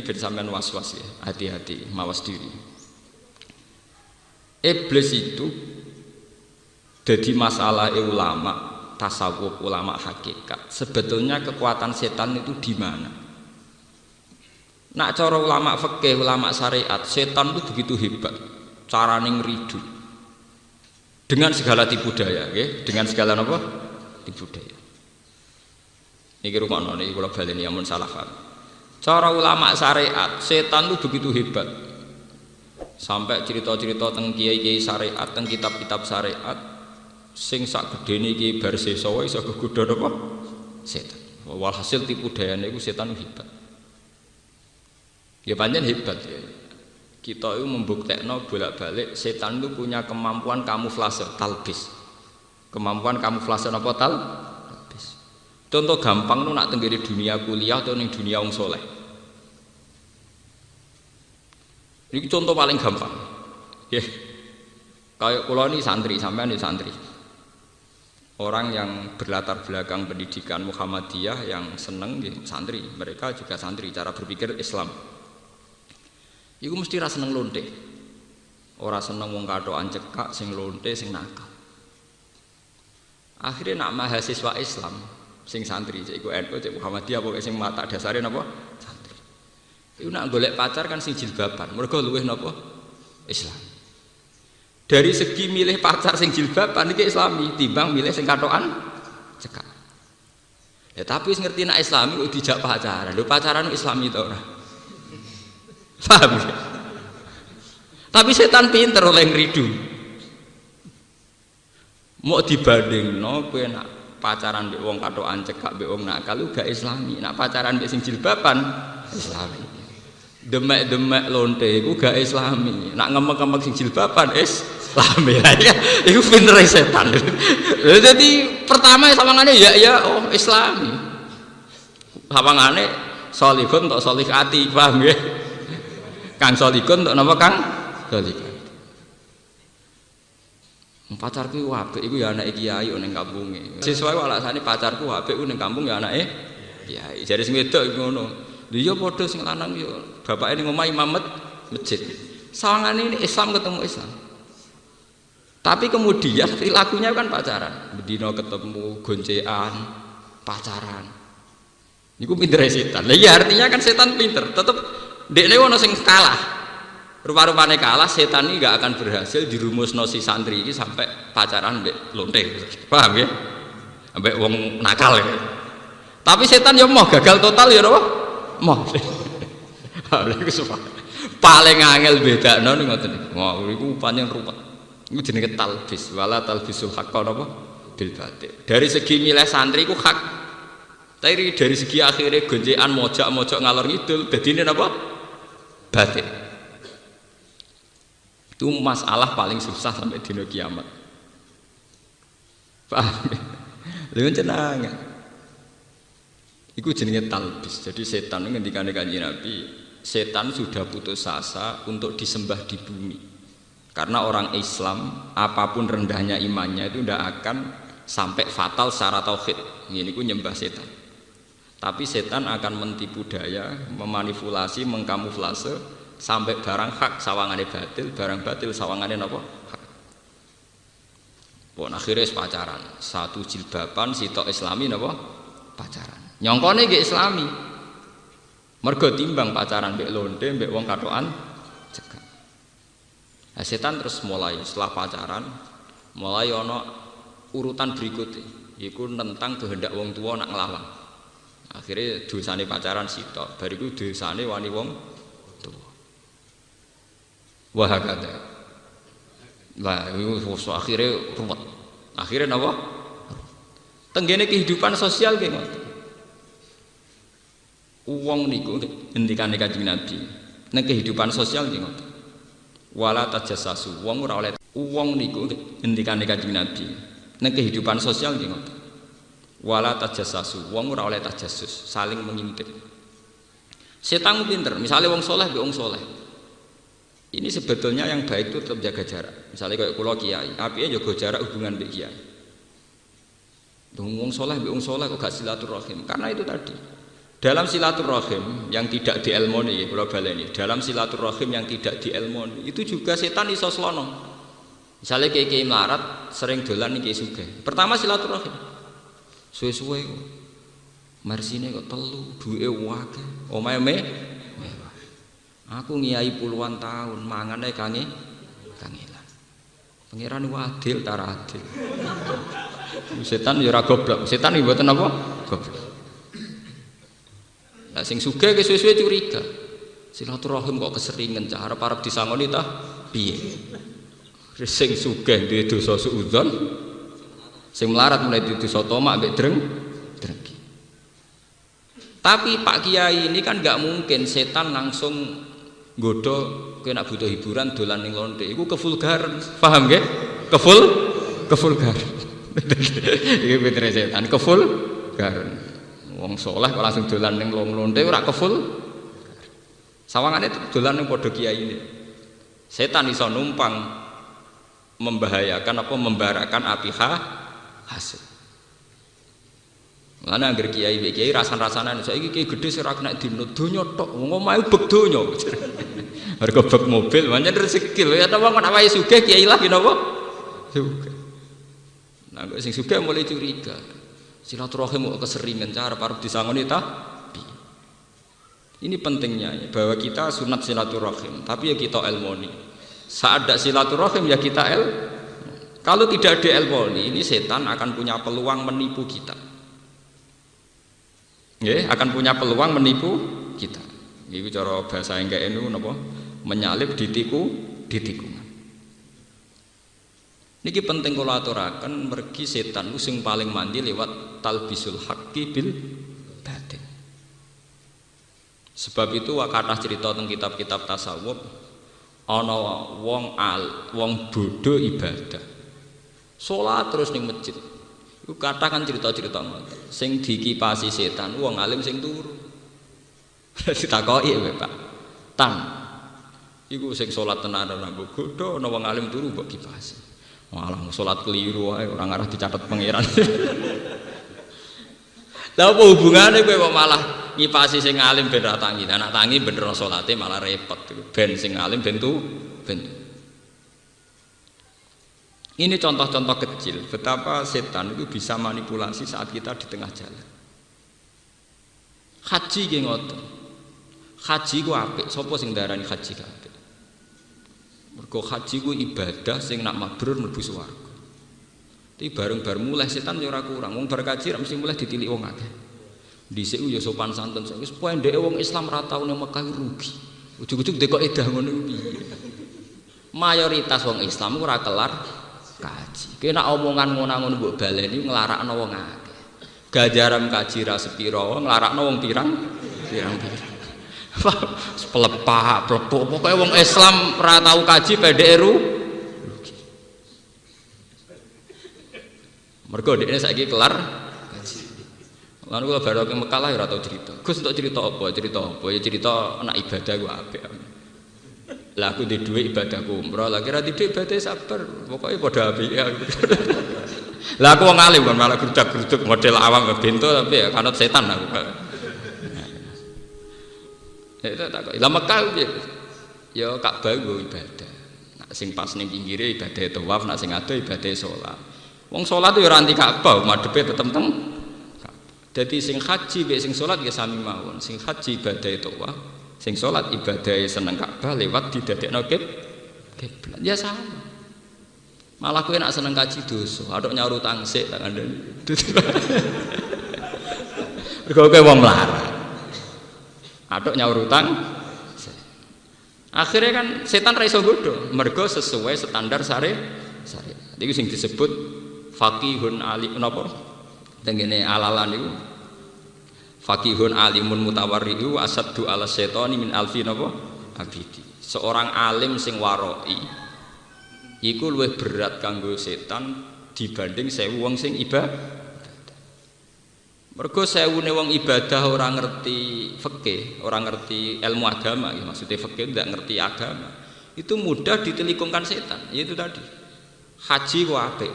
iki ben sampean was-was ya, hati-hati, mawas diri. Iblis itu jadi masalah ulama tasawuf, ulama hakikat. Sebetulnya kekuatan setan itu di mana? Nak cara ulama fikih, ulama syariat, setan itu begitu hebat, carane ngridu. Dengan segala tipu daya, okay? Dengan segala apa? Tipu daya. Niki rumakno niki kula baleni amun salah paham. Cara ulama syariat, setan itu begitu hebat. Sampai cerita-cerita teng kiai-kiai syariat, teng kitab-kitab syariat, sing sak gedene iki bar sesa wae iso kegodha apa? Setan. Walhasil tipu dayane iku setan hebat. Ya pancen hebat ya. Kita itu membuktekno bolak-balik setan itu punya kemampuan kamuflase, talbis. Kemampuan kamuflase apa talbis. Contoh gampang nu nak tenggiri dunia kuliah atau ning dunia wong saleh. Ini contoh paling gampang. Ya. Kayak kula ini santri, sampean ini santri. Orang yang berlatar belakang pendidikan Muhammadiyah yang seneng ya, santri, mereka juga santri, cara berpikir Islam. Iku mesti ra seneng lonte. Ora seneng wong kathokan cekak sing lonte sing nakal. Akhirnya nak mahasiswa Islam sing santri cek iku NU cek Muhammadiyah pokoke sing mata dasare napa? Santri. Iku nak golek pacar kan sing jilbaban. Mergo luwih napa? Islam. Dari segi milih pacar sing jilbaban iki Islami timbang milih sing kathokan cekak. Ya tapi wis ngerti nak Islami kok dijak pacaran. Lho pacaran Islami to ora? Paham ya? Tapi setan pinter oleh ngridu. Mau dibandingno kowe nak pacaran mbek wong kathokan cekak mbek wong nakal gak Islami. Nak pacaran mbek sing jilbaban Islami. Demek-demek lonte iku gak Islami. Nak ngemek-ngemek sing jilbaban Islami. Ya iku pinter setan. Jadi pertama sawangane ya oh Islami. Sawangane salihun tok salihati, paham ya? Kang solikun untuk nama Kang solikun. Pacarku apik iku ya anake kiai ning kampunge. Sesuai alasane pacarku apik ku ning kampung ya anake kiai. Jare sing wedok ngono. Lho ya padha sing lanang ya bapake ning omah imam masjid. Sawangane ini Islam ketemu Islam. Tapi kemudian perilakunya kan pacaran. Bedino ketemu goncekan, pacaran. Niku pintere setan. Lah ya artinya kan setan pinter, tetep dekne ono sing kalah. Rupa-rupane kalah, setan ini gak akan berhasil dirumusno si santri ini sampai pacaran mbek lonte. Paham ya? Mbek wong nakal ya. Tapi setan ya mau gagal total ya apa? Mau. Paling angel bedakno ning ngoten. Wah, iku pancen ruwet. Iku jenenge talbis, wala talbisul haqqa napa bil batil. Dari segi milih santri ku hak. Tapi dari segi akhirnya gonjekan mojok-mojok ngalor ngidul dadine napa? Batil. Itu masalah paling susah sampai dino kiamat. Paham? Lha jenenge. Iku jenenge talbis. Jadi setan ngendikane Kanjeng Nabi, setan sudah putus asa untuk disembah di bumi. Karena orang Islam apapun rendahnya imannya itu tidak akan sampai fatal secara tauhid. Ini ku nyembah setan. Tapi setan akan mentipu daya, memanipulasi, mengkamuflase sampai barang hak sawangane batil, barang batil sawangane napa? Hak. Pon akhirnya pacaran, satu jilbaban sitok Islami napa? Pacaran. Nyongkone nggih Islami. Mergo timbang pacaran mbek lonte, mbek wong kathokan cekak. Nah, setan terus mulai setelah pacaran, mulai ana urutan berikutnya, yaiku tentang kehendak wong tua nak nglawan. Akhirnya dosane pacaran sitok, bariku dosane wani wong tua. Wah kata, lah itu akhirnya ruwet. Akhirnya napa? Tenggene kehidupan sosial ki ngoten. Wong niku ngendikane Kanjeng Nabi, nek kehidupan sosial ki ngoten. Wala tajassasu, wong ora oleh wong niku ngendikane Kanjeng Nabi, nek kehidupan sosial ki ngoten. Wala tajassasu, wong ora oleh tajassus, saling mengintip. Setan pinter, misalnya wong soleh be wong soleh. Ini sebetulnya yang baik itu tetap jaga jarak. Misalnya kayak kula kiai, apike jaga jarak hubungan be kiai. Wong soleh be wong soleh kok gak silaturahim. Karena itu tadi. Dalam silaturahim yang tidak dielmoni, kula baleni, dalam silaturahim yang tidak dielmoni itu juga setan iso slono. Misalnya kiai melarat sering dolan nih kiai sugih. Pertama silaturahim. Suwe-suwe kok. Marsine kok telu, duwe akeh. Omahe mewah. Aku ngiyai puluhan tahun mangane kangelan. Pangeran adil ta adil. Setan ya ora goblok. Setan iki mboten apa? Goblok. Nah, sing sugih ke suwe-suwe curiga. Silaturahim kok keseringan cah arep-arep disangoni ta piye? Sing sugih duwe dosa suudzon, sing melarat mulai duwe dosa tomak mbek drengki. Tapi Pak Kiai ini kan nggak mungkin setan langsung nggodho kowe nak butuh hiburan dolan ning lonte. Iku kevulgaran, paham nggih? Kevulgaran. Iki pitere setan kevulgaran. Wong soleh kok langsung dolan ning lonte ora keful. Sawangane dolan ning padha kiai ini. Setan iso numpang membahayakan apa membarakan api hasil. Mana angger kiai rasan-rasanan saiki kiai gedhe ora kena dino donya tok. Wong omahe bek donya. Harga bek mobil pancen rezeki lho ya ta wong nek awake sugih kiai lah napa? Sugih. Nah kok sing sugih mulai curiga. Silaturahim kok keseringan cara arep disangoni ta? Ini pentingnya ya, bahwa kita sunat silaturahim, tapi ya kita elmoni. Saat ada silaturahim ya kita Kalau tidak ada elmoni, ini setan akan punya peluang menipu kita. Ya, akan punya peluang menipu kita. Ini cara bahasa enggak enu napa? Menyalip ditikungan. Niki penting kula aturaken mergi setan sing paling mandi lewat talbisul haqqi bil batil. Sebab itu kathah cerita teng kitab-kitab tasawuf ana wong bodho ibadah. Salat terus ning masjid. Iku kathah kan cerita-cerita ngoten. Sing dikipasi setan wong alim sing turu. Ditakoki Pak. Tan. Iku sing salat tenanan mbok godho ana wong alim turu mbok kipasi. Malah sholat keliru wae orang arah dicatat pangeran. Lah apa hubungane kowe kok malah ngipasi sing alim ben ra tangi. Anak tangi bener salate malah repot. Ben sing alim ben. Ini contoh-contoh kecil betapa setan itu bisa manipulasi saat kita di tengah jalan. Haji ki ngoten. Haji ku apik, sapa sing darani haji ku apik? Mergo haji ku ibadah sing nak mabrur mlebu swarga. Tapi bareng-bareng mulai setan ya ora kurang. Wong bar kaji mesti mulai ditilik wong akeh. Dhisik ya sopan santun wis pendeke wong Islam ra tau ning Mekah rugi. Ujug-ujug dekok edah ngono piye. Mayoritas wong Islam ora kelar kaji. Kena omongan ngono-ngono mbok baleni nglarakno wong akeh. Gajaran kaji ra sepira, nglarakno wong pirang-pirang. Pelepah, plepuk, pokoknya wong Islam ora tau kaji pendeke rugi. Mergo dekne saiki kelar kaji. Lan kula baru ke Mekah lah ora tau cerita. Gus untuk cerita apa? Ya cerita anak ibadah ku apik. Lah aku di dhuwit ibadahku umroh, lah kira titik ibadah sabar. Pokoke padha apik. Lah aku wong alim kan malah grudak-gruduk model awam bento tapi ya kanut setan aku. Itu tak kok. Lah Mekah piye? Ya Ka'bah nggo ibadah. Nek sing pas ning pinggire ibadah tawaf, nek sing ado ibadah salat. Wong salat yo ora anti Ka'bah, madhepe tetep teng Ka'bah. Dadi sing haji mek sing salat ya sami mawon. Sing haji ibadah tawaf, sing salat ibadah seneng Ka'bah lewat didadekno kiblat. Ya sama. Malah kowe nek seneng kaji dosa, atok nyaur utang sik tak kandhani. Mergo kowe wong melarat. Atok nyaur utang. Akhirnya kan setan ra iso godho, mergo sesuai standar syariat. Iku sing disebut faqihun alim napa? Tengene alalan niku. Faqihun alimun mutawarridu asaddu ala syaitani min alfi napa? Abidi. Seorang alim sing waroi iku luwih berat kanggo setan dibanding 1000 wong sing ibadah. Mergo 1000 wong ibadah ora ngerti fikih, ora ngerti ilmu agama, ya maksudnya fikih ndak ngerti agama. Itu mudah ditelikungkan setan. Yaitu tadi. Haji ku apik.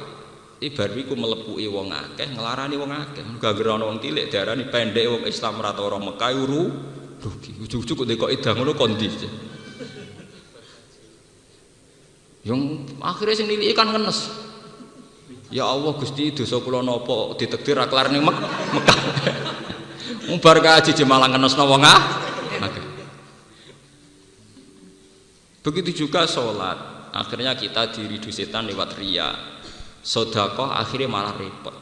Ibar iku melepuki wong akeh, nglarani wong akeh. Gara-gara ana wong cilik diarani pendek wong Islam ora tau ora Mekah rugi. Ujug-ujug kok kok edah ngono kondi. Yang akhirnya sing niliki kan ngenes. Ya Allah Gusti dosa kula napa ditakdir ra kelar ning Mekah. Wong bar kaji malah ngenesno wong akeh. Begitu juga sholat. Akhirnya kita diridu setan lewat riya. Sedekah akhirnya malah repot.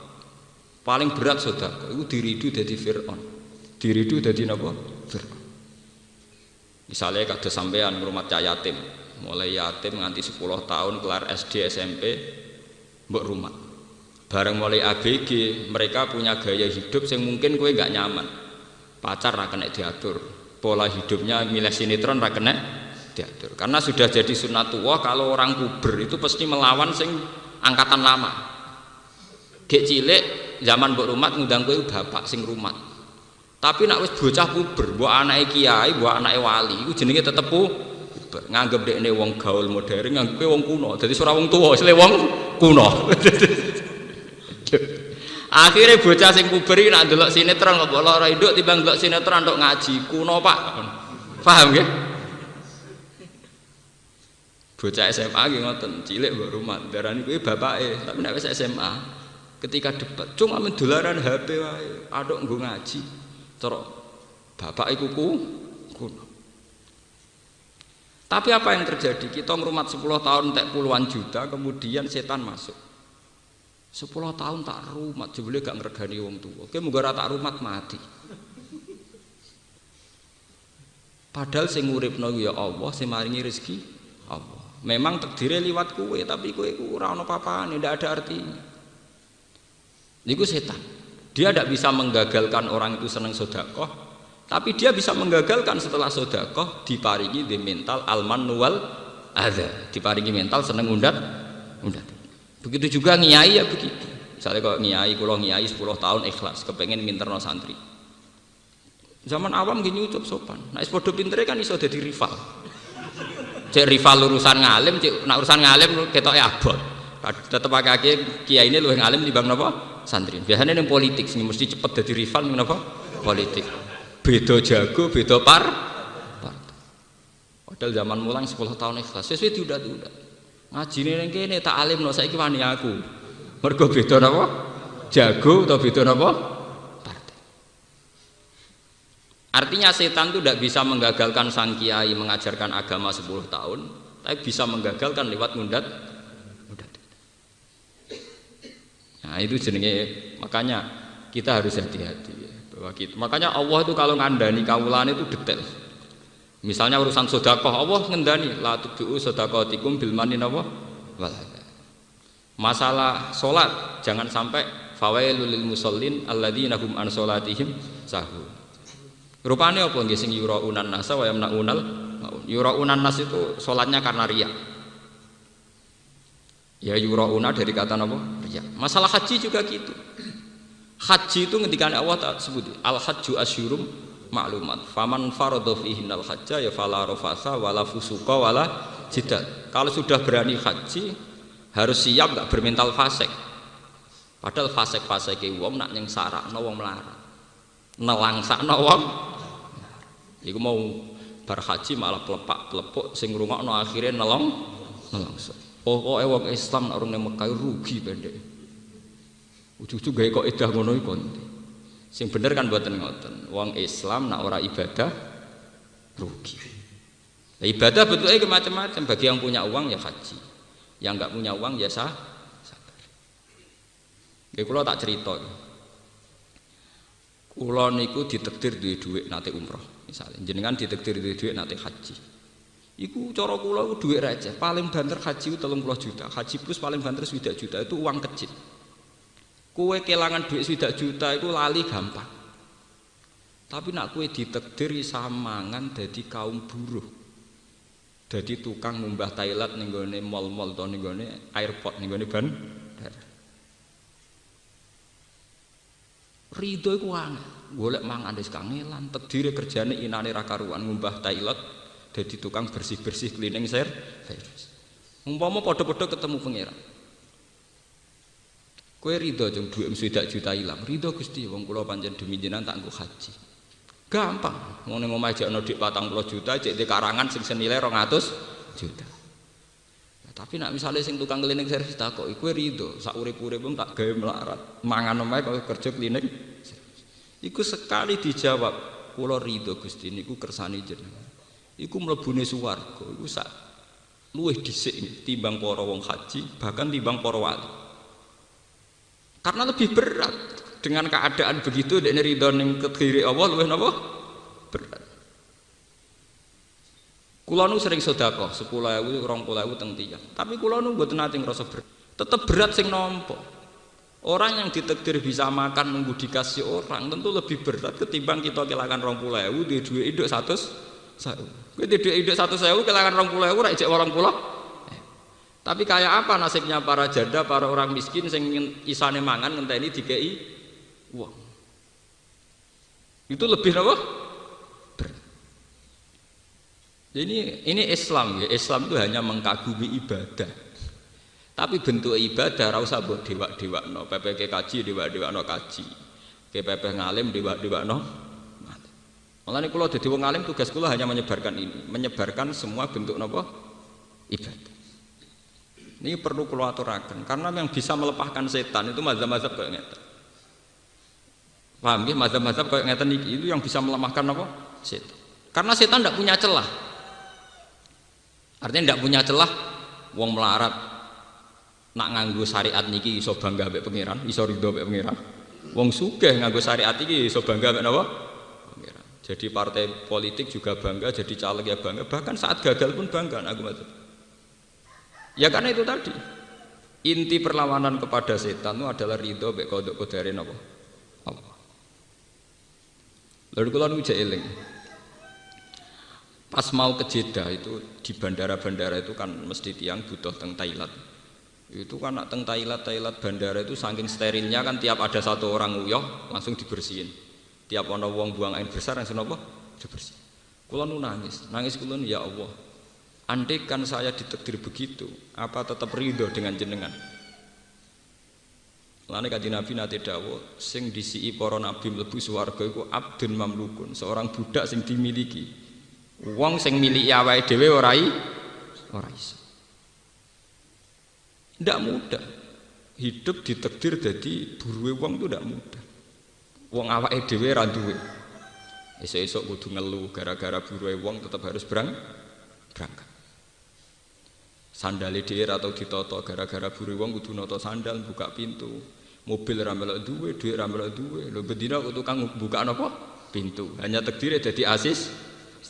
Paling berat sedekah itu diridu dadi Fir'aun. Diridu dadi napa? Fir'aun. Misalnya kados sampean ngrumat cah yatim, mulai yatim nganti 10 tahun kelar SD SMP mbok rumah. Bareng mulai ABG, mereka punya gaya hidup yang mungkin kowe gak nyaman. Pacar ra kena diatur, pola hidupnya milih sinetron ra kena diatur. Karena sudah jadi sunnatullah kalau orang puber itu pasti melawan sing angkatan lama. Gek cilik zaman mbok rumat ngundang kowe bapak sing rumat. Tapi nak wis bocah puber, mbok anake kiai, mbok anake wali, iku jenenge tetep puber. Nganggep dekne wong gaul modern, nganggep wong kuno. Dadi ora wong tuwa, wis wong kuno. Akhirnya bocah sing puber iki nak ndelok sinetron kok lara induk timbang ndelok sinetron ndok ngaji. Kuno, Pak. Paham nggih? Bocah SMA nggih ngoten, cilik mbok rumah. Darani kuwi bapake, tapi nek wis SMA ketika debat, cuma men dolaran HP wae, aduk nggo ngaji. Cara bapak iku kuno. Tapi apa yang terjadi? Kita ngrumat 10 tahun entek puluhan juta, kemudian setan masuk. 10 tahun tak rumat, jebule gak ngregani wong tuwa. Oke, muga ora tak rumat mati. Padahal sing nguripno ya Allah, sing maringi rezeki Allah. Memang takdire liwat kowe, tapi kowe iku ora ana papane, ndak ada artinya. Niku setan. Dia tidak bisa menggagalkan orang itu senang sedekah, tapi dia bisa menggagalkan setelah sedekah diparingi di mental al-mannu wal adza, diparingi mental seneng undat. Begitu juga ngiyai ya begitu. Misalnya kalau ngiyai, kula ngiyai 10 tahun ikhlas, kepengen minterno santri. Zaman awam gini ucap sopan. Nah, padha pintere kan iso dadi rival. Cek rival urusan ngalim, cek nak urusan ngalim ketoke abot. Tetep akeh kiai ini luwih ngalim timbang napa? Santri. Biasanya ning politik sing mesti cepet dadi rival ning napa? Politik. Beda jago, beda Padahal zaman mulang 10 tahun ikhlas. Wis diudat-udat. Ngajine ning kene tak alimno saiki wani aku. Mergo beda napa? Jago atau beda napa? Partai. Artinya setan itu tidak bisa menggagalkan sang kiai mengajarkan agama 10 tahun, tapi bisa menggagalkan lewat ngundat. Nah, itu jenenge, makanya kita harus hati-hati ya, bahwa kita, makanya Allah itu kalau ngandani kawulane itu detail. Misalnya urusan sedekah, Allah ngendani la tubiu sedaqatikum bil manni wal adza. Masalah salat jangan sampai fawailul lil musallin alladzina hum an salatihim sahun. Rupane apa nggih sing yuraunan nas wa yamnaunal maun. Yuraunan nas itu salatnya karena riya. Ya yurauna dari kata apa? Riya. Masalah haji juga gitu. Haji itu ketika Allah tak sebut al hajju asyurum maklumat. Faman faradha fihinnal hajja ya fala rafasa wala fusuqa wala jidal. Kalau sudah berani haji harus siap enggak bermental fasik. Padahal fasik-fasike wong nak ning sarakno wong melarat. Nelangsakno wong. Iku mau bar haji malah pelepak-pelepuk sing ngrungokno akhire nelongso. Oh, wong Islam nak urung ning Mekah rugi pendek. Ujug-ujug gawe kok edah ngono iku. Sing bener kan mboten ngoten. Wong Islam nak ora ibadah rugi. Nah, ibadah bentuknya macam-macam. Bagi yang punya uang ya haji. Yang enggak punya uang ya sabar. Nggih kula tak cerita. Kula niku ditakdir duwe dhuwit nate umroh, misalnya. Jenengan ditakdir duwe dhuwit nate haji. Iku cara kula iku dhuwit receh. Paling banter haji 30 juta. Haji plus paling banter 1 juta itu uang kecil. Kue kelangan duit 1 juta itu lali gampang. Tapi nak kue ditakdiri samangan jadi kaum buruh. Jadi tukang ngumbah toilet ning gone mall-mall to ning gone airport ning gone bandara. Ridho iku angel. Golek mangan wis kangelan, takdire kerjane inane ra karuan ngumbah toilet dadi tukang bersih-bersih cleaning service. Umpama padha-padha ketemu pangeran. Kowe ridho jeng dhuwit 20 juta ilang. Ridho Gusti wong kula pancen demi jenengan tak nggo haji. Gampang. Ngene omah jek ana dhuwit 40 juta cek di karangan sing senilai 200 juta. Ya, tapi nak misale sing tukang klinik servis takoki kowe ridho sak urip-uripmu tak gawe melarat. Mangan omahe kok kerja klinik. Iku sekali dijawab, kula ridho Gusti niku kersane jenengan. Iku mlebune swarga. Iku sak luwih dhisik timbang para wong haji, bahkan timbang para wali. Karena lebih berat dengan keadaan begitu dekne ridho ning kediri Allah luwih napa? Berat. Kula nu sering sedekah 10.000 20.000 teng tiyang. Tapi kula nu mboten nate ngrasa berat. Tetep berat sing nampa. Orang yang ditakdir bisa makan nunggu dikasih orang tentu lebih berat ketimbang kita kehilangan 20.000 duwe dhuwit induk 100.000. Kowe duwe dhuwit induk 100.000 kehilangan 20.000 ora ijek 80. Tapi kayak apa nasibnya para janda, para orang miskin sing isane mangan ngenteni dikei uang. Itu lebih apa? Berat. Ini Islam ya. Islam itu hanya mengkagumi ibadah. Tapi bentuk ibadah ora usah mbok dewak-dewakno. PPK kaji dewak-dewakno kaji. KPP ngalim dewak-dewakno. Mulane kula dadi wong alim tugas kula hanya menyebarkan ini, menyebarkan semua bentuk napa? Ibadah. Ini perlu kula aturaken karena yang bisa melepaskan setan itu mazhab-mazhab kayak ngeten. Paham nggih mazhab-mazhab kayak ngeten iki itu yang bisa melemahkan apa? Setan. Karena setan tidak punya celah. Artinya tidak punya celah wong melarat nak nganggo syariat niki iso bangga mbek pangeran, iso ridho mbek pangeran. Wong sugih nganggo syariat iki iso bangga mbek napa? Pangeran. Jadi partai politik juga bangga, jadi caleg ya bangga, bahkan saat gagal pun bangga aku maksud. Ya karena itu tadi inti perlawanan kepada setan itu adalah ridho mbek kodok kodare napa? Allah. Lalu kula nu jek eling. Pas mau ke Jeddah itu di bandara-bandara itu kan mesti tiang butuh teng Thailand. Itu kan nak teng Thailand bandara itu saking sterilnya kan tiap ada satu orang uyah langsung dibersihin. Tiap ana wong buang air besar langsung napa? Dibersihin. Kula nu nangis kula ya Allah. Andai kan saya ditakdir begitu, apa tetap ridho dengan jenengan? Lane kanjeng Nabi nate dawuh, sing disiki para nabi mlebu swarga iku abdun mamlukun, seorang budak sing dimiliki. Wong sing miliki awake dhewe ora iso. Ndak mudah. Hidup ditakdir dadi buruwe wong itu ndak mudah. Wong awake dhewe ra duwe. Esuk-esuk kudu ngelu gara-gara buruwe wong tetap harus berangkat. Sandale dhewe atau ditoto gara-gara buru wong kudu nata sandal buka pintu. Mobil ra melok duwe, dhuwit ra melok duwe. Lho bendina kok tukang buka napa? Pintu. Hanya takdire dadi asis.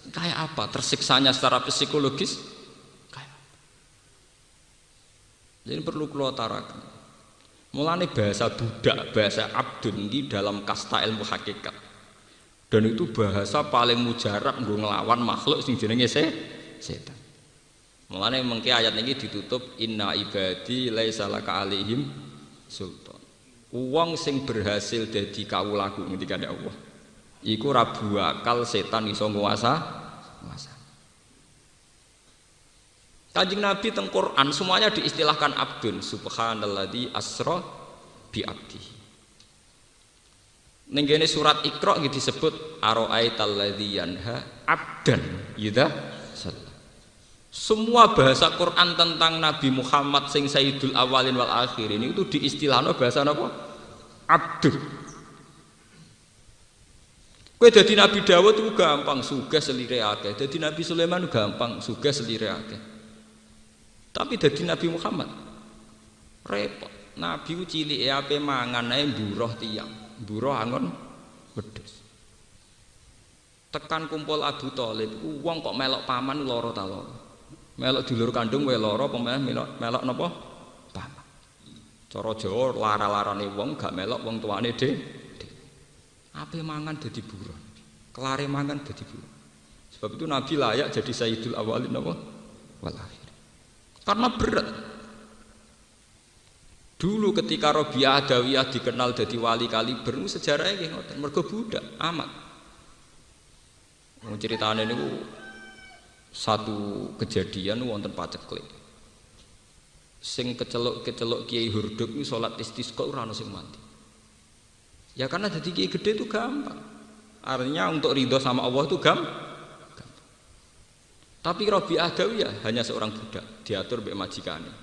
Kayak apa? Tersiksanya secara psikologis kayak apa? Jadi perlu kula taraken. Mulane bahasa budak, bahasa abdun iki dalam kasta ilmu hakikat. Dan itu bahasa paling mujarab nggo nglawan makhluk sing jenenge setan. Mulane mengki ayat ini ditutup inna ibadi laisa laka alaihim sultan. Wong sing berhasil dadi kawulaku ngendika Allah. Iku ra bakal setan iso nguasa. Kanjeng Nabi teng Quran semuanya diistilahkan abdun subhanalladzi asra bi abdihi. Ning kene surat Iqra iki disebut ara'aital ladzi yanha abdan idza shalla. Semua bahasa Quran tentang Nabi Muhammad sing Sayyidul Awalin wal Akhirin itu diistilahno bahasa apa? Abdul. Kowe dadi Nabi Dawud itu gampang sugih selire akeh. Dadi Nabi Sulaiman gampang sugih selire akeh. Tapi dadi Nabi Muhammad repot. Nabi ku cilike ape mangan ae mburoh tiyang. Mburoh angon wedhus. Tekan kumpul Abu Thalib ku wong kok melok paman lara ta lara. Melok dulur kandung wae lara apa melok napa? Paman. Cara Jawa lara-larane wong gak melok wong tuane dhewe. Ape mangan dadi buron. Kelare mangan dadi buron. Sebab itu Nabi layak jadi Sayyidul Awalin napa? Wal Akhirin. Karena berat. Dulu ketika Rabi'ah Adawiyah dikenal jadi wali kaliber sejarahnya nggih ngoten. Mergo budak amat. Wong critane niku satu kejadian wonten paceklik. sing keceluk kiai hurduk itu sholat istisqa ora ono sing mati. Ya karena jadi kiai gede itu gampang. Artinya untuk ridho sama Allah itu gampang. Tapi Rabi Adawiyah hanya seorang budak, diatur mbek majikane.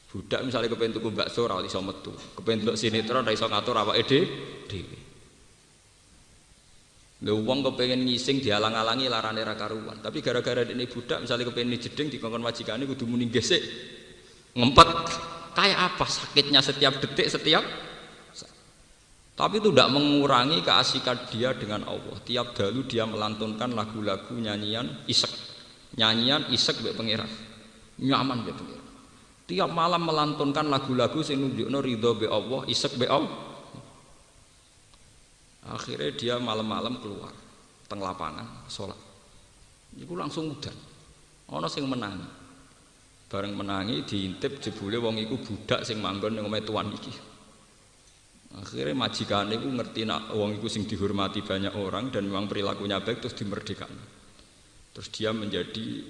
Budak misalnya kepengen tuku bakso ora iso metu, kepengen delok sinetron ora iso ngatur awake dhewe. Lha wong kepengen ngising dialang-alangi larane ra karuan. Tapi gara-gara dene budak misalnya kepengen jeding dikongkon majikane kudu muni gesek. Ngempet. Kayak apa sakitnya setiap detik setiap. Tapi itu tidak mengurangi keasikan dia dengan Allah. Tiap dalu dia melantunkan lagu-lagu nyanyian isek mbek pangeran. Nyaman mbek pangeran. Tiap malam melantunkan lagu-lagu sing nunjukno ridho mbek Allah, isek mbek Allah. Akhirnya dia malam-malam keluar teng lapangan salat. Iku langsung udan. Ana sing menangi. Bareng menangi diintip jebule wong iku budak sing manggon ning omahe tuan iki. Akhirnya majikan itu ngerti nak wong itu sing dihormati banyak orang dan memang perilakunya baik terus dimerdekakan. Terus dia menjadi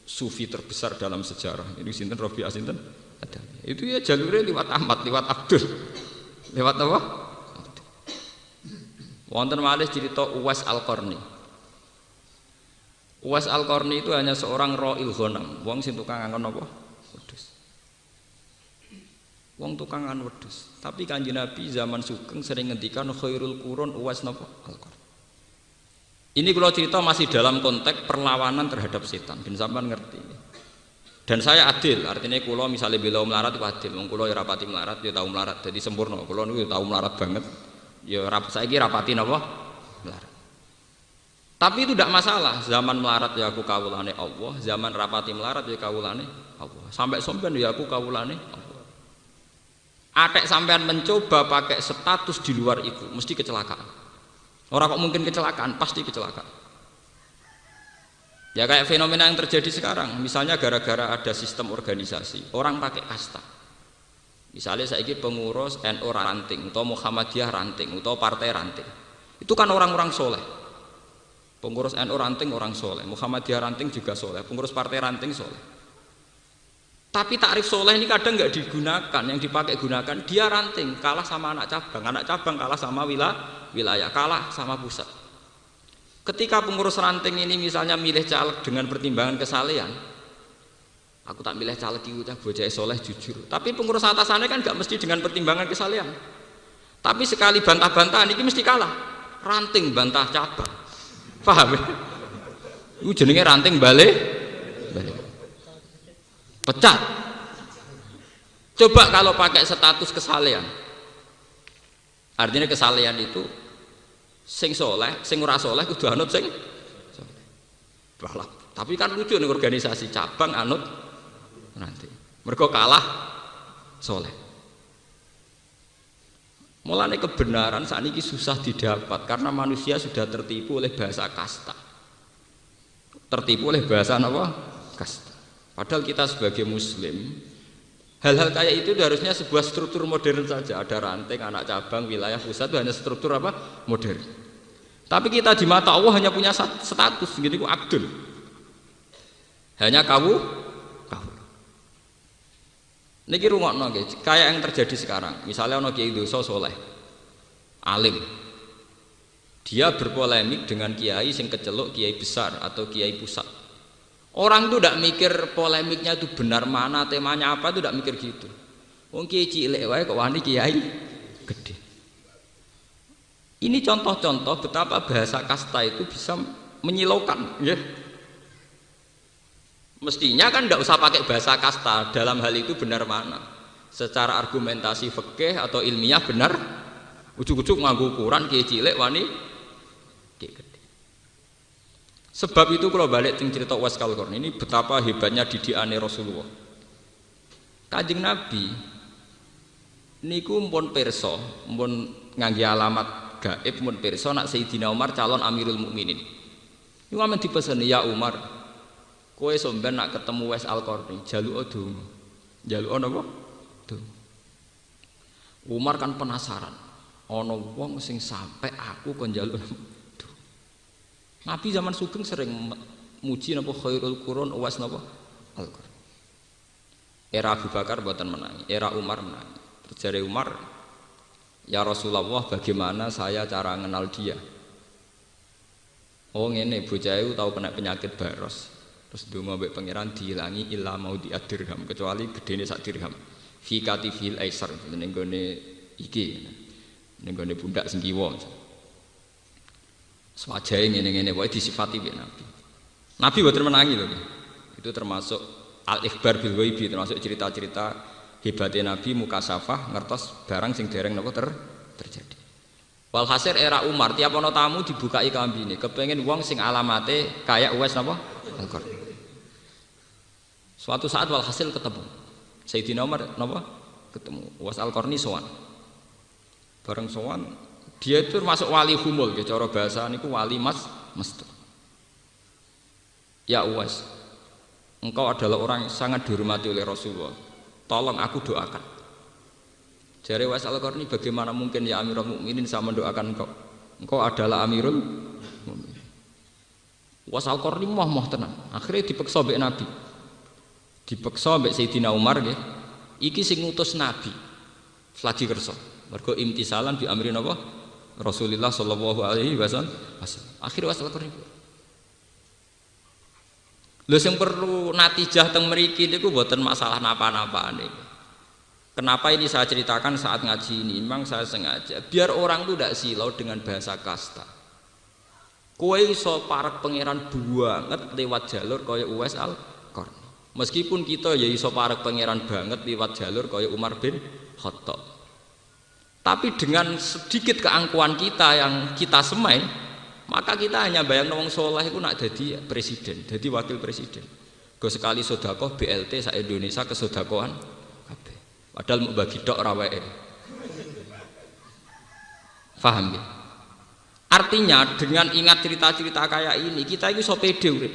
sufi terbesar dalam sejarah. Ini sinten Rabi'ah sinten? Ada. Itu ya jalurnya lewat Ahmad, lewat Abdul. Lewat apa? Wonten malih cerita Uwais Al-Qarni. Uwais Al-Qarni itu hanya seorang ra'il ghanam, wong sing tukang ngangon apa? Wedhus. Wong tukang ngangon wedhus. Tapi Kanjeng Nabi zaman sugeng sering ngendikan khairul qurun Uwais napa? Al-Qarni. Ini kalau cerita masih dalam konteks perlawanan terhadap setan, ben sampean ngerti. Dan saya adil, artinya kula misalnya bela melarat itu adil, wong kula ya rapati melarat, ya tau melarat, jadi sempurna. Kula niku tau melarat banget. Ya saiki rapati napa? Melarat. Tapi itu tidak masalah, zaman melarat ya aku kawulane Allah, zaman rapati melarat ya kawulane Allah. Sampai sampean ya aku kawulane Allah. Atek sampean mencoba pakai status di luar itu, mesti kecelakaan. Orang kok mungkin kecelakaan, pasti kecelakaan. Ya kayak fenomena yang terjadi sekarang, misalnya gara-gara ada sistem organisasi, orang pakai kasta. Misalnya saiki pengurus NU ranting, atau Muhammadiyah ranting, atau partai ranting. Itu kan orang-orang soleh. Pengurus NU ranting orang soleh, Muhammadiyah ranting juga soleh, pengurus partai ranting soleh. Tapi takrif soleh ini kadang nggak digunakan, yang dipakai gunakan dia ranting, kalah sama anak cabang kalah sama wilayah, kalah sama pusat. Ketika pengurus ranting ini misalnya milih caleg dengan pertimbangan kesalehan, aku tak milih caleg itu bocah soleh jujur. Tapi pengurus atasannya kan nggak mesti dengan pertimbangan kesalehan. Tapi sekali bantah-bantahan ini mesti kalah. Ranting bantah cabang, paham ya? Itu jenenge ranting balik. Pecat. Coba kalau pakai status kesalehan. Artinya kesalehan itu sing soleh, sing ora soleh kudu anut sing soleh. Balap. Tapi kan lucu nih organisasi cabang anut nanti. Mergo kalah soleh. Mulane kebenaran saat ini susah didapat karena manusia sudah tertipu oleh bahasa kasta. Tertipu oleh bahasa apa? Kasta. Padahal kita sebagai muslim, hal-hal kayak itu harusnya sebuah struktur modern saja. Ada ranting, anak cabang, wilayah pusat itu hanya struktur apa? Modern. Tapi kita di mata Allah hanya punya status, gitu abdul. Hanya kau. Niki rungokno nggih, kayak yang terjadi sekarang. Misalnya ono kiai dosa soleh, alim. Dia berpolemik dengan kiai sing keceluk kiai besar atau kiai pusat. Orang itu tidak mikir polemiknya itu benar mana, temanya apa, itu tidak mikir gitu. Wong kiai cilik wae kok wani kiai gede. Ini contoh-contoh betapa bahasa kasta itu bisa menyilaukan, ya. Mestinya kan tidak usah pakai bahasa kasta dalam hal itu benar mana. Secara argumentasi fikih atau ilmiah benar, ujuk-ujuk nganggo ukuran kiai cilik wani kiai gede. Sebab itu kalau balik cerita Uwais Al-Qarni ini betapa hebatnya didikane Rasulullah. Kanjeng Nabi niku mpun pirsa, mpun ngangge alamat gaib mpun pirsa nak Sayyidina Umar calon Amirul Mukminin. Niku amen dipeseni ya Umar, kowe sampeyan nak ketemu Uwais Al-Qarni, jaluk donga. Jaluk napa? Donga. Umar kan penasaran, ana wong sing sampai aku kon jaluk. Nabi zaman sugeng sering muji napa khairul qurun Uwais napa Al-Qarni. Era Abu Bakar mboten menangi, era Umar menangi. Terus jare Umar, "Ya Rasulullah, bagaimana saya cara kenal dia?" Oh ngene, bocah iku tau kena penyakit baros. Terus donga mbek pangeran diilangi illa mau dirham, kecuali gedene sak dirham. Fi katifil aisar ning gone iki. Ning gone pundak sing kiwa. Swajahe ngene-ngene wae disifati mbek Nabi. Nabi mboten menangi lho. Itu termasuk al-ikhbar bil ghaibi, termasuk cerita-cerita hebatnya Nabi mukasafah ngertos barang sing dereng napa terjadi. Walhasil era Umar tiap ana tamu dibukai kambine, kepengin wong sing alamate kayak Uwais napa? Al-Qarni. Suatu saat walhasil ketemu. Sayyidina Umar napa? Ketemu Uwais Al-Qarni sowan. Bareng sowan, dia itu termasuk wali humul, cara bahasa niku wali mastur. Ya Uwais, engkau adalah orang yang sangat dihormati oleh Rasulullah. Tolong aku doakan. Jare Uwais Al-Qarni, bagaimana mungkin ya Amirul Mukminin saya mendoakan engkau? Engkau adalah Amirul Mukminin. Uwais Al-Qarni moh tenan. Akhirnya dipeksa mbek Nabi. Dipeksa mbek Sayyidina Umar nggih. Iki sing ngutus Nabi. Lagi kersa. Mergo imtisalan bi amri napa? Rasulullah sallallahu alaihi wasallam. Akhirnya Uwais Al-Qarni. Lho sing perlu natijah teng mriki niku mboten masalah napa-napane. Kenapa ini saya ceritakan saat ngaji ini? Memang saya sengaja biar orang itu tidak silau dengan bahasa kasta. Kowe iso parek pangeran banget lewat jalur kaya Uwais Al-Qarni. Meskipun kita ya iso parek pangeran banget lewat jalur kaya Umar bin Khattab. Tapi dengan sedikit keangkuhan kita yang kita semai, maka kita hanya bayang wong soleh itu nak jadi presiden, jadi wakil presiden. Go sekali sedekah BLT sak Indonesia kesedekahan kabeh. Padahal mau bagi tok ora wae. Paham ya? Artinya dengan ingat cerita-cerita kayak ini, kita iki iso pede urip.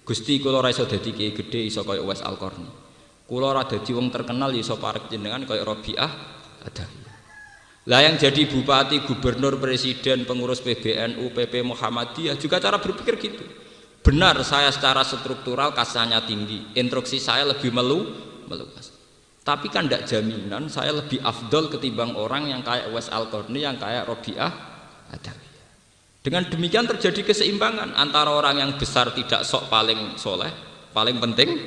Gusti kula ora iso dadi kiai gedhe iso kaya Uwais Al-Qarni. Kula ora dadi wong terkenal iso parek jenengan kaya Rabi'ah Adawiyah. Lah yang jadi bupati, gubernur, presiden, pengurus PBNU, PP Muhammadiyah juga cara berpikir gitu. Benar saya secara struktural kasanya tinggi, instruksi saya lebih meluas. Tapi kan tidak jaminan saya lebih afdol ketimbang orang yang kayak Uwais Al-Qarni, yang kayak Rabi'ah Adawiyah. Dengan demikian terjadi keseimbangan antara orang yang besar tidak sok paling soleh, paling penting,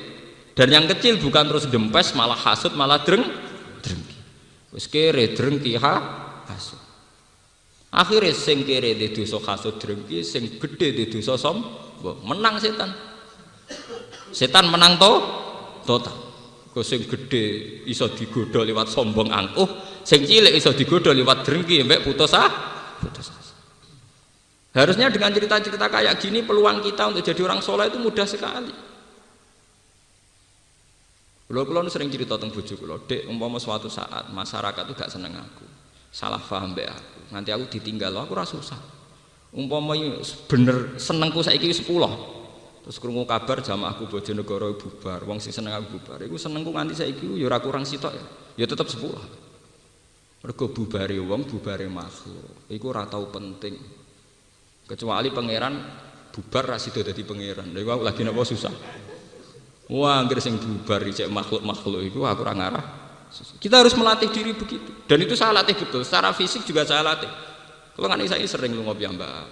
dan yang kecil bukan terus dempes malah hasut malah drengki. Wis kere drengki hasud. Akhire sing kere di dosa hasud drengki, sing gedhe di dosa sombong. Menang setan. Setan menang total. Kok sing gedhe iso digodha liwat sombong angkuh, sing cilik iso digodha liwat drengki mbek putus asa. Harusnya dengan cerita-cerita kayak gini peluang kita untuk jadi orang soleh itu mudah sekali. Kulo sering cerita tentang bojo kulo, Dek, umpama suatu saat masyarakat itu gak seneng aku, salah paham mbek aku, nanti aku ditinggal, aku ora susah. Umpama bener senengku saiki 10. Terus krungu kabar jamaahku Bojonegoro bubar, wong sing seneng aku bubar. Iku senengku nganti saiki ya ora kurang sitok ya. Ya tetep 10. Mergo bubare wong, bubare makhluk. Iku ora tau penting. Kecuali pangeran bubar ra sida dadi pangeran. Lha iku lagi napa susah. Wah, anggere sing bubar cek makhluk-makhluk itu aku ora ngarah. Kita harus melatih diri begitu. Dan itu saya latih betul. Secara fisik juga saya latih. Kalau nggak saya sering lunga piyambak.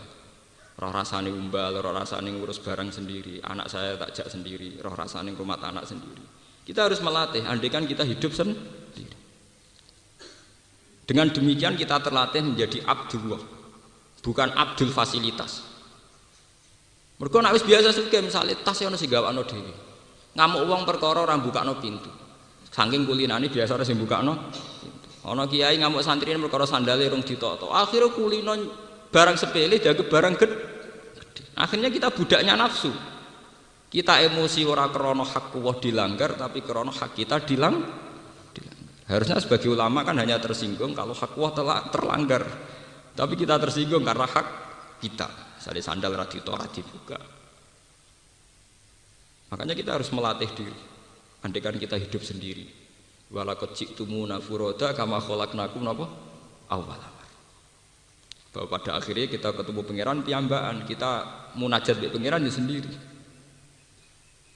Roh rasane umbal, roh rasane ngurus barang sendiri. Anak saya tak jak sendiri, roh rasane rumah anak sendiri. Kita harus melatih. Andai kan kita hidup sendiri. Dengan demikian kita terlatih menjadi Abdullah, bukan Abdul fasilitas. Mergo nek wis biasa sugih misale tas ono sing gawakno dhewe. Ngamuk uang perkara ora mbukakno pintu. Saking kulinane biasa ora sing mbukakno pintu. Ana kiai ngamuk santrine perkara sandale rung ditok-tok. Akhire kulino barang sepele dianggap barang gede. Akhirnya kita budaknya nafsu. Kita emosi ora krana hak Allah dilanggar tapi krana hak kita dilanggar. Harusnya sebagai ulama kan hanya tersinggung kalau hak Allah terlanggar. Tapi kita tersinggung karena hak kita. Misalnya sandal ra ditok ra dibuka. Makanya kita harus melatih diri. Andaikan kita hidup sendiri. Walaqad ji'tumuna furoda kama khalaqnakum napa? Awwal. Bahwa pada akhirnya kita ketemu pangeran piyambakan, kita munajat mbek pangeran ya sendiri.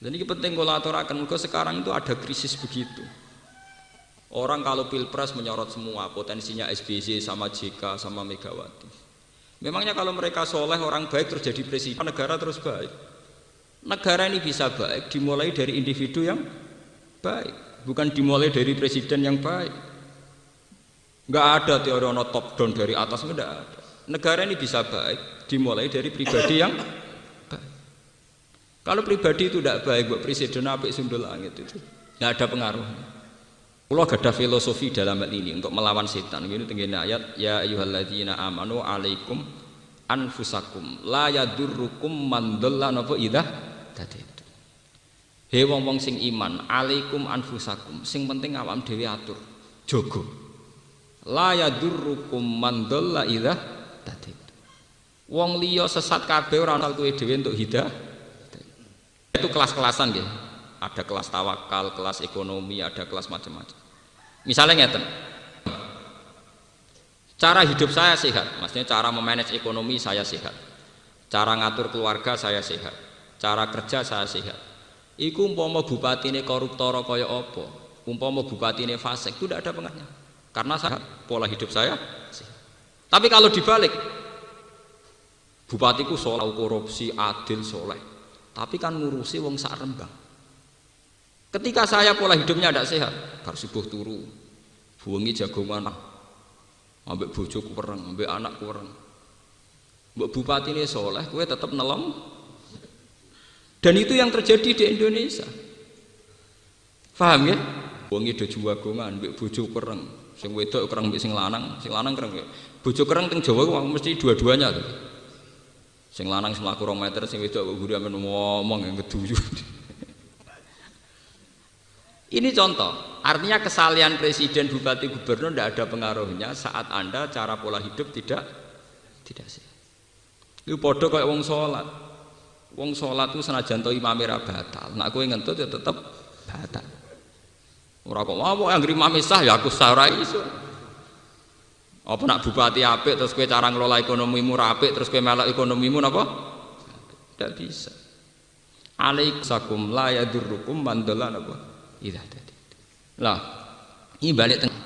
Dan ini penting kalau aturakan, mergo sekarang itu ada krisis begitu. Orang kalau pilpres menyorot semua potensinya SBY sama JK sama Megawati. Memangnya kalau mereka soleh orang baik terjadi presiden, negara terus baik. Negara ini bisa baik dimulai dari individu yang baik, bukan dimulai dari presiden yang baik. Enggak ada teori ono top down dari atas, enggak ada. Negara ini bisa baik dimulai dari pribadi yang baik. Kalau pribadi itu tidak baik, buat presiden apik sundul langit itu enggak ada pengaruhnya. Allah ada filosofi dalam hal ini untuk melawan setan. Ini tenggine ayat ya ayyuhalladzina amanu alaikum anfusakum la yadurrukum man dhalla napa idza tadaitu. He wong-wong sing iman, alaikum anfusakum, sing penting awam dhewe atur, jaga. La yadurrukum man dhalla idza tadaitu. Wong liya sesat kabeh ora ana kowe dhewe entuk hidayah. Itu kelas-kelasan nggih. Ada kelas tawakal, kelas ekonomi, ada kelas macam-macam. Misalnya ngeten, cara hidup saya sehat, maksudnya cara memanage ekonomi saya sehat, cara ngatur keluarga saya sehat, cara kerja saya sehat. Iku umpama bupatine koruptor kaya apa, umpama bupatine fasik, itu tidak ada pengaruhnya, karena saya pola hidup saya sehat. Tapi kalau dibalik, bupatiku soleh, korupsi, adil, soleh, tapi kan ngurusi wong sak Rembang. Ketika saya pola hidupnya tidak sehat, bar subuh turu, buangi jagongan, ambek bojo kurang, ambek anak kurang. Mbok bupati ini soleh, kue tetap nelong. Dan itu yang terjadi di Indonesia. Paham ya? Buangi do jagongan, ambek bojo kurang, sing wedok kurang, ambek sing lanang kurang. Bojo kurang teng Jawa mesti dua-duanya tuh. Sing lanang selaku 2 meter, sing wedok kok guru amen ngomong yang keduyu. Ini contoh, artinya kesalahan presiden, bupati, gubernur tidak ada pengaruhnya saat Anda cara pola hidup tidak sehat. Itu podo kayak wong sholat. Wong sholat itu senajan to imame ra batal. Nak kowe ngentut ya tetep batal. Ora kok mau anggere imame sah ya aku sah ora iso. Apa nak bupati apik terus kowe cara ngelola ekonomimu ra apik terus kowe melok ekonomimu napa? Tidak bisa. Alaikum la yadurrukum man dhalla napa? Iya tadi. Lah, ini balik tengah.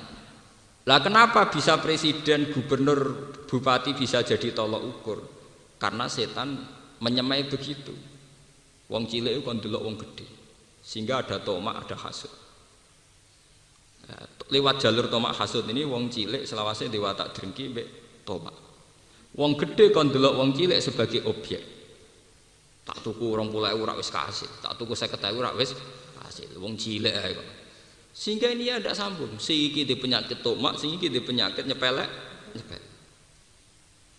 Lah kenapa bisa presiden, gubernur, bupati bisa jadi tolok ukur? Karena setan menyemai begitu. Wong cilik itu kan delok wong gede. Sehingga ada tomak, ada hasud. Lewat jalur tomak hasud ini wong cilik selawase diwatak drengki mbek tomak. Wong gede kan delok wong cilik sebagai objek. Tak tuku 20.000 ora wis kasih, tak tuku 50.000 ora wis hasil wong cilik ae kok. Sehingga ini ada sambung. Si iki di penyakit tomak, si iki di penyakit nyepelek.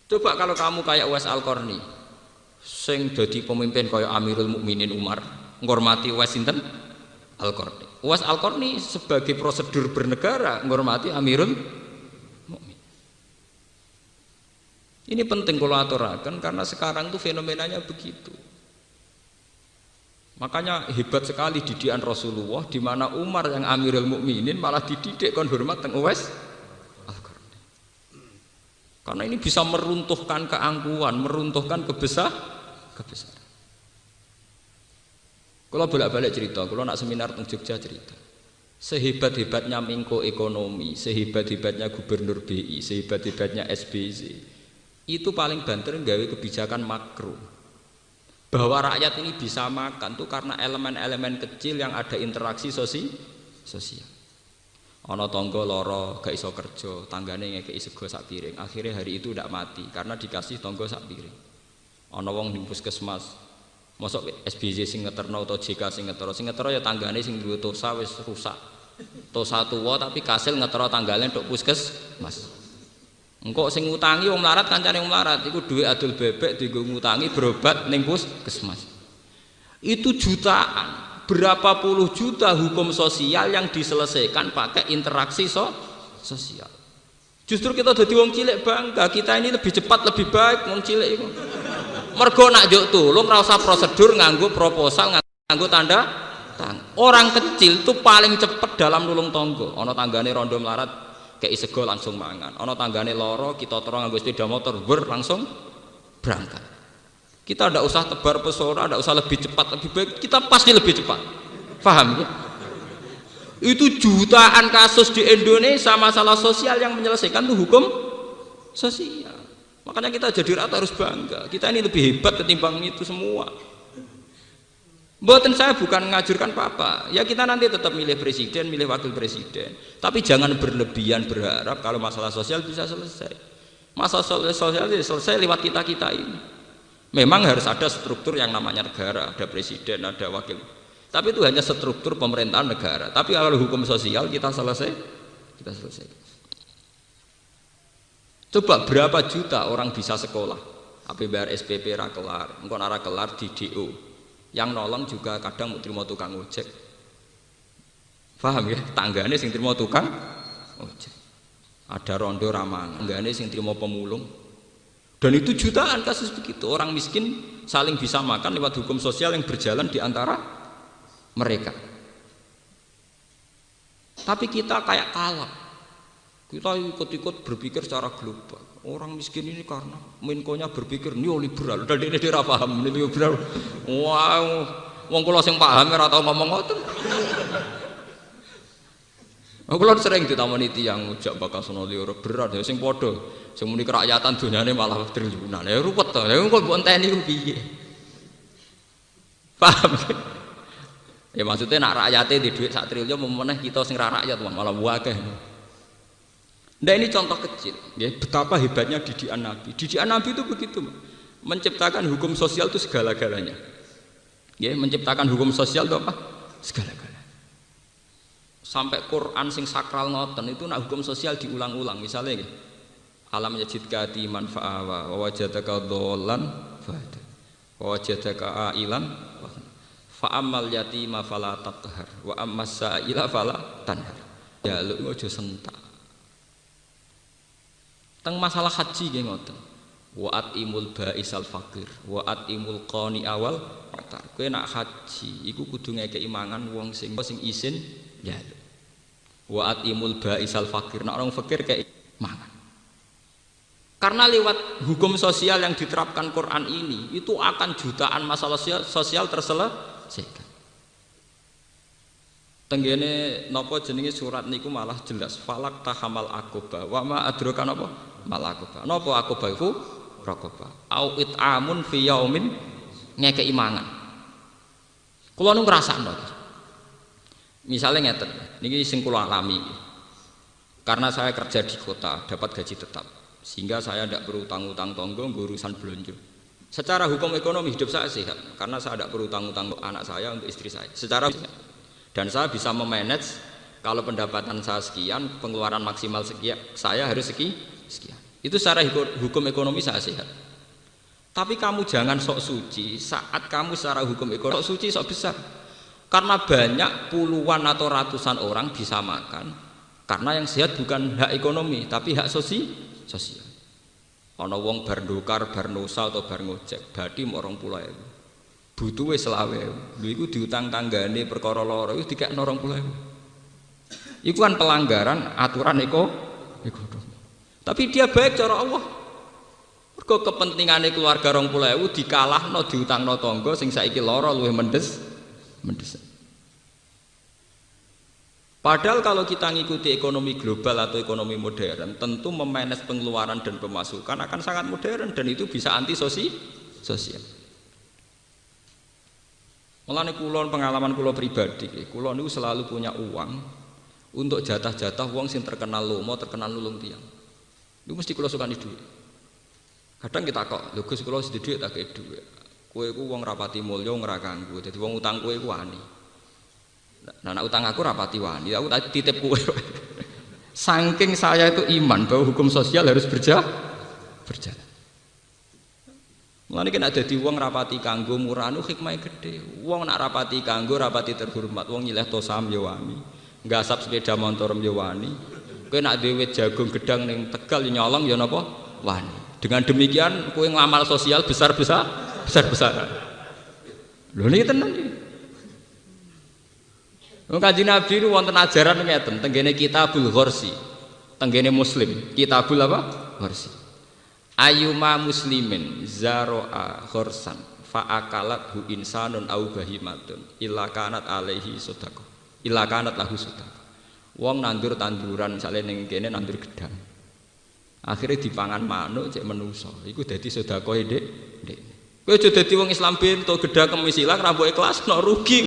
Coba kalau kamu kayak Uwais Al-Qarni, sing dadi pemimpin kayak Amirul Mukminin Umar, ngormati Uwais sinten? Al-Qarni. Uwais Al-Qarni sebagai prosedur bernegara ngormati Amirul Mukmin. Ini penting kalau aturakan karena sekarang tuh fenomenanya begitu. Makanya hebat sekali didikan Rasulullah di mana Umar yang Amirul Mukminin malah dididik kon hormat teng Uwais Al-Qarni. Karena ini bisa meruntuhkan keangkuhan, meruntuhkan kebesaran. Kalau bolak-balik cerita, kalau nak seminar teng Jogja cerita. Sehebat-hebatnya Menko Ekonomi, sehebat-hebatnya Gubernur BI, sehebat-hebatnya SBY, itu paling banter nggawe kebijakan makro. Bahwa rakyat ini bisa makan tuh karena elemen-elemen kecil yang ada interaksi sosial. Ana tangga lara gak iso kerja, tanggane ngekeki sego sak piring. Akhirnya hari itu tidak mati karena dikasih tangga sak piring. Ana wong ning puskesmas, mosok SBY sing ngeterno atau JK sing ngetero ya tanggane sing duwe tosa wis rusak. Tosa tuwa tapi kasil ngetero tanggane tok puskesmas. Engkau sing ngutangi wong melarat kancane wong melarat iku duwe adol bebek dienggo ngutangi berobat ning puskesmas. Itu jutaan, berapa puluh juta hukum sosial yang diselesaikan pakai interaksi sosial. Justru kita dadi wong cilik bangga, kita ini lebih cepat lebih baik wong cilik iku. Mergo nak njuk tulung ora usah prosedur nganggo proposal nganggo tanda tangan. Orang kecil tuh paling cepat dalam nulung tangga. Ana tanggane rondo melarat kei sego langsung mangan. Ana tanggane loro kita terus nganggo sepeda motor langsung berangkat. Kita tidak usah tebar pesona, tidak usah lebih cepat, lebih baik. Kita pasti lebih cepat. Paham ya? Itu jutaan kasus di Indonesia masalah sosial yang menyelesaikan itu hukum sosial. Makanya kita jadi rata harus bangga. Kita ini lebih hebat ketimbang itu semua. Buatan saya bukan mengajurkan apa-apa. Ya kita nanti tetap milih presiden, milih wakil presiden. Tapi jangan berlebihan berharap kalau masalah sosial bisa selesai. Masalah sosial selesai lewat kita-kita ini. Memang harus ada struktur yang namanya negara, ada presiden, ada wakil. Tapi itu hanya struktur pemerintahan negara. Tapi kalau hukum sosial kita selesai. Coba berapa juta orang bisa sekolah? Apa bayar SPP ra kelar, engko ora kelar di DO. Yang nolong juga kadang mau terima tukang ojek. Paham ya? Tanggane sing terima tukang ojek. Ada rondo ramang, tanggane sing terima pemulung. Dan itu jutaan kasus begitu. Orang miskin saling bisa makan lewat hukum sosial yang berjalan di antara mereka. Tapi kita kayak kalah. Kita ikut-ikut berpikir secara global. Orang miskin ini karena Menko-nya berpikir neoliberal. Dan ini dia paham neoliberal. Wow, wong kula sing paham ora tau ngomong ngoten. Aku lho sering ditamoni tiyang ujak bakal sono liur berat ya sing padha sing muni kerakyatan donyane malah triliunan. Ya ruwet to. Ya kok mbok enteni ku piye? Paham? Ya maksudnya nak rakyate di duit 1 triliun meneh kita sing ra rakyat malah akeh. Nah ini contoh kecil, ya, betapa hebatnya didikan Nabi. Didikan Nabi itu begitu, menciptakan hukum sosial itu segala-galanya. Ya, menciptakan hukum sosial itu apa? Segala-galanya. Sampai Quran sing sakral ngoten itu nak hukum sosial diulang-ulang. Misalnya, ya, alam yajidka yatiman fa'awa, wa wajadaka dhallan fahada, wa wajadaka ailan fa'ammal yatima fala taqhar, wa ammas sa'ila fala tanhar. Ya lu aja sentak. Teng masalah haji nggih ngoten. Wa'at imul ba'isal fakir, wa'at imul qani awal qatar. Kowe nak haji iku kudu ngekeki mangan wong sing isin njaluk. Wa'at imul ba'isal fakir, nak orang fakir kayak mangan. Karena lewat hukum sosial yang diterapkan Quran ini itu akan jutaan masalah sosial terselesaikan. Tenggene napa jenenge surat niku malah jelas falak tahamal aqobah wa ma adraka napa mal aqobah napa aqobah iku raqabah au it'amun fi yaumin ngekeki mangan. Kula nu ngrasakno misale ngeten niki sing kula alami karena saya kerja di kota dapat gaji tetap sehingga saya tidak berutang-utang tangga urusan belanja. Secara hukum ekonomi hidup saya sehat karena saya tidak berutang-utang untuk anak saya untuk istri saya secara dan saya bisa memanage kalau pendapatan saya sekian, pengeluaran maksimal sekian, saya harus sekian. Itu secara hukum ekonomi saya sehat. Tapi kamu jangan sok suci saat kamu secara hukum ekonomi sok suci sok besar. Karena banyak puluhan atau ratusan orang bisa makan. Karena yang sehat bukan hak ekonomi, tapi hak sosial. Ana wong bar ndokar, bar nosa atau bar ngojek, badhe mok 20.000. Butuh wis 20.000. Lho iku diutang tanggane perkara loro iku dikekno 20.000. Iku kan pelanggaran aturan ekonomi. Tapi dia baik cara Allah. Mergo kepentingane keluarga 20.000 dikalahno diutangno tangga sing saiki lara luwih mendes. Padahal kalau kita ngikuti ekonomi global atau ekonomi modern, tentu memanage pengeluaran dan pemasukan akan sangat modern dan itu bisa anti sosial. Mulane kula pengalaman kula pribadi, kula niku selalu punya uang untuk jatah-jatah wong sing terkenal lomo, terkenal nulung tiyang. Niku mesti kula sukani dhuwit. Kadang kita kok, lho Gus kula sedhi dhuwit tak kei dhuwit. Kowe iku wong rapati mulya ora kanggo. Dadi wong utang kowe iku wani. Nah, utang aku rapati wani, aku tak titip kowe. Saking saya itu iman bahwa hukum sosial harus berjalan. Mulane nek dadi wong rapati kanggo muranu hikmahe gedhe. Wong nak rapati kanggo rapati terhormat, wong nyileh tosam ya wani. Nggasap sepeda motor ya wani. Kowe nak dhewe jagung gedang ning Tegal nyolong ya napa? Wani. Dengan demikian kowe ngamal sosial besar-besaran. Lho niki tenan iki. Wong Kanjeng Nabi niku wonten ajaran ngeten, tenggene Kitabul Ghorsi. Tenggene Muslim, Kitabul apa? Ghorsi. Ayuma muslimin zaro'a khorsan fa'akalat hu insanun au bahimatun illa kanat alaihi sedekah illa kanat lahu sedekah. Wong nandur tanduran misalnya ning kene nandur gedang akhirnya dipangan manuk cek menungso iku dadi sedekah ndek kowe aja dadi wong Islam bento gedang kemis ilang ra mbok ikhlas no rugi.